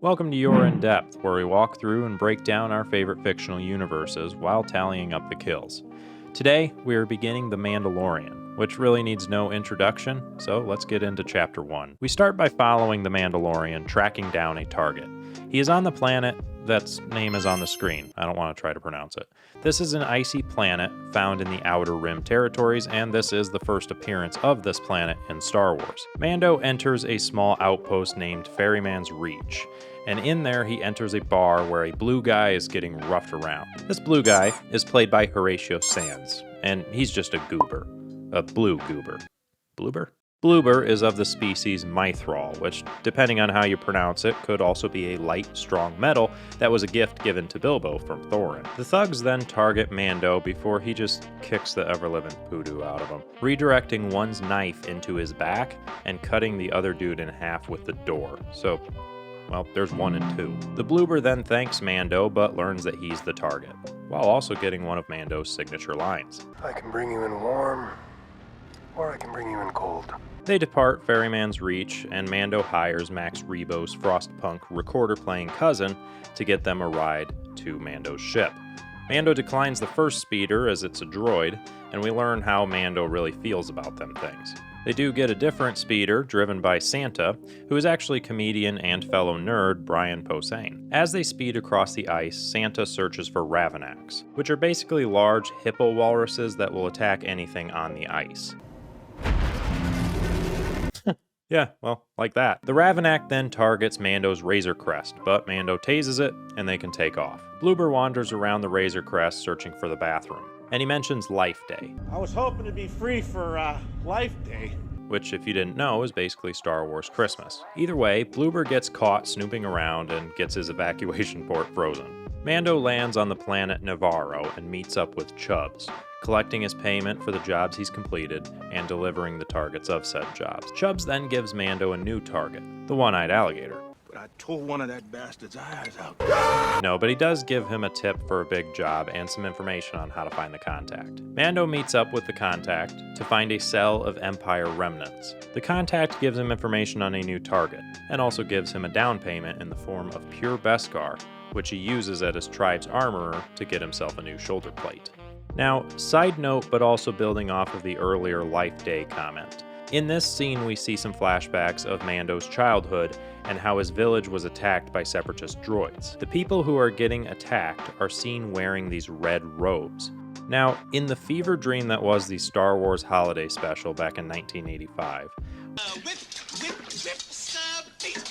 Welcome to Your In Depth, where we walk through and break down our favorite fictional universes while tallying up the kills. Today, we are beginning The Mandalorian, which really needs no introduction, so let's get into Chapter 1. We start by following the Mandalorian tracking down a target. He is on the planet that's name is on the screen. I don't want to try to pronounce it. This is an icy planet found in the Outer Rim territories, and this is the first appearance of this planet in Star Wars. Mando enters a small outpost named Ferryman's Reach, and in there he enters a bar where a blue guy is getting roughed around. This blue guy is played by Horatio Sands, and he's just a goober. A blue goober. Blooper? Blooper is of the species Mythrol, which, depending on how you pronounce it, could also be a light, strong metal that was a gift given to Bilbo from Thorin. The thugs then target Mando before he just kicks the ever-living poodoo out of him, redirecting one's knife into his back and cutting the other dude in half with the door. So, well, there's 1 and 2. The Blooper then thanks Mando, but learns that he's the target, while also getting one of Mando's signature lines. I can bring you in warm, or I can bring you in cold. They depart Ferryman's Reach, and Mando hires Max Rebo's Frostpunk recorder-playing cousin to get them a ride to Mando's ship. Mando declines the first speeder as it's a droid, and we learn how Mando really feels about them things. They do get a different speeder, driven by Santa, who is actually comedian and fellow nerd Brian Posehn. As they speed across the ice, Santa searches for Ravenaks, which are basically large hippo walruses that will attack anything on the ice. Yeah, well, like that. The Ravenak then targets Mando's Razor Crest, but Mando tases it, and they can take off. Blooper wanders around the Razor Crest searching for the bathroom, and he mentions Life Day. I was hoping to be free for, Life Day. Which, if you didn't know, is basically Star Wars Christmas. Either way, Blooper gets caught snooping around and gets his evacuation port frozen. Mando lands on the planet Navarro and meets up with Chubbs, collecting his payment for the jobs he's completed and delivering the targets of said jobs. Chubbs then gives Mando a new target, the one-eyed alligator. But I tore one of that bastard's eyes out. No, but he does give him a tip for a big job and some information on how to find the contact. Mando meets up with the contact to find a cell of Empire remnants. The contact gives him information on a new target, and also gives him a down payment in the form of pure Beskar, which he uses at his tribe's armorer to get himself a new shoulder plate. Now, side note, but also building off of the earlier Life Day comment. In this scene, we see some flashbacks of Mando's childhood and how his village was attacked by separatist droids. The people who are getting attacked are seen wearing these red robes. Now, in the fever dream that was the Star Wars holiday special back in 1985,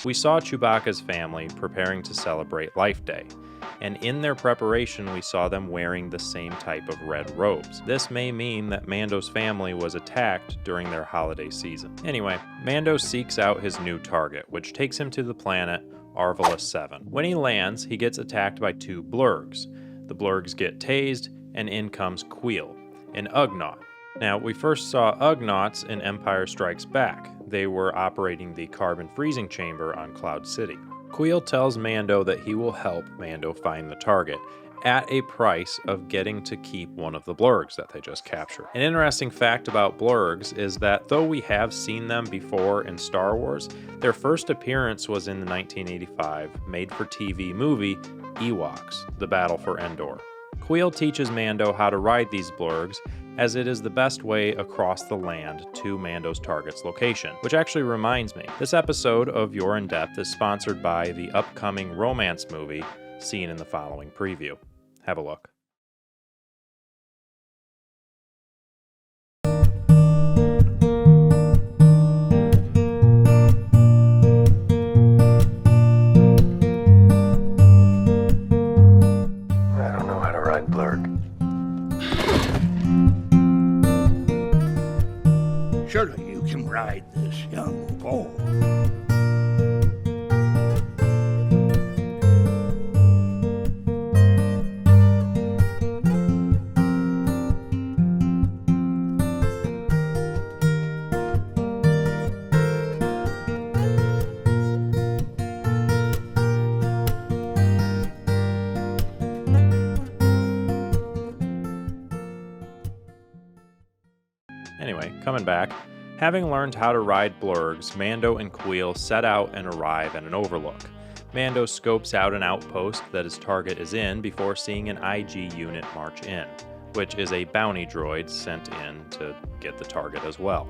we saw Chewbacca's family preparing to celebrate Life Day, and in their preparation we saw them wearing the same type of red robes. This may mean that Mando's family was attacked during their holiday season. Anyway, Mando seeks out his new target, which takes him to the planet Arvela 7. When he lands, he gets attacked by 2 blurgs. The blurgs get tased, and in comes Queel, an Ugnaught. Now, we first saw Ugnaughts in Empire Strikes Back. They were operating the carbon freezing chamber on Cloud City. Queel tells Mando that he will help Mando find the target, at a price of getting to keep one of the blurgs that they just captured. An interesting fact about blurgs is that though we have seen them before in Star Wars, their first appearance was in the 1985 made-for-TV movie Ewoks: The Battle for Endor. Queel teaches Mando how to ride these blurgs, as it is the best way across the land to Mando's target's location. Which actually reminds me, this episode of Your In Depth is sponsored by the upcoming romance movie seen in the following preview. Have a look. I don't know how to ride blurg. Surely you can ride this young bull. Anyway, coming back, having learned how to ride blurgs, Mando and Queel set out and arrive at an overlook. Mando scopes out an outpost that his target is in before seeing an IG unit march in, which is a bounty droid sent in to get the target as well.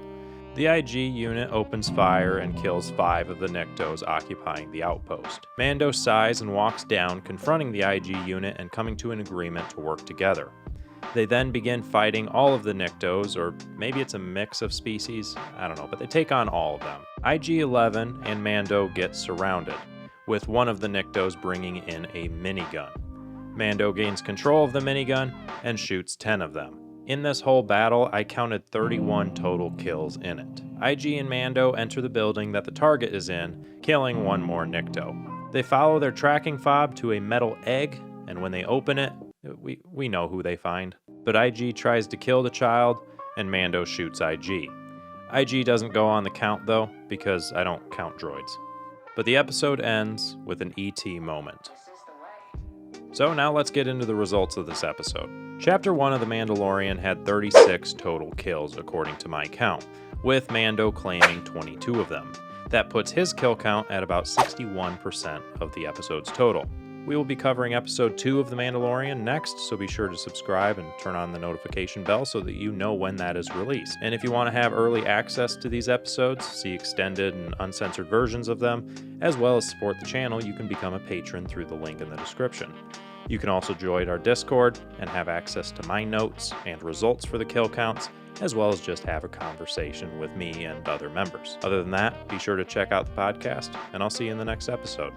The IG unit opens fire and kills 5 of the Niktos occupying the outpost. Mando sighs and walks down, confronting the IG unit and coming to an agreement to work together. They then begin fighting all of the Niktos, or maybe it's a mix of species, I don't know, but they take on all of them. IG-11 and Mando get surrounded, with one of the Niktos bringing in a minigun. Mando gains control of the minigun and shoots 10 of them. In this whole battle, I counted 31 total kills in it. IG and Mando enter the building that the target is in, killing one more Nikto. They follow their tracking fob to a metal egg, and when they open it, we know who they find. But IG tries to kill the child, and Mando shoots IG. IG doesn't go on the count though, because I don't count droids. But the episode ends with an ET moment. So now let's get into the results of this episode. Chapter 1 of The Mandalorian had 36 total kills according to my count, with Mando claiming 22 of them. That puts his kill count at about 61% of the episode's total. We will be covering episode 2 of The Mandalorian next, so be sure to subscribe and turn on the notification bell so that you know when that is released. And if you want to have early access to these episodes, see extended and uncensored versions of them, as well as support the channel, you can become a patron through the link in the description. You can also join our Discord and have access to my notes and results for the kill counts, as well as just have a conversation with me and other members. Other than that, be sure to check out the podcast, and I'll see you in the next episode.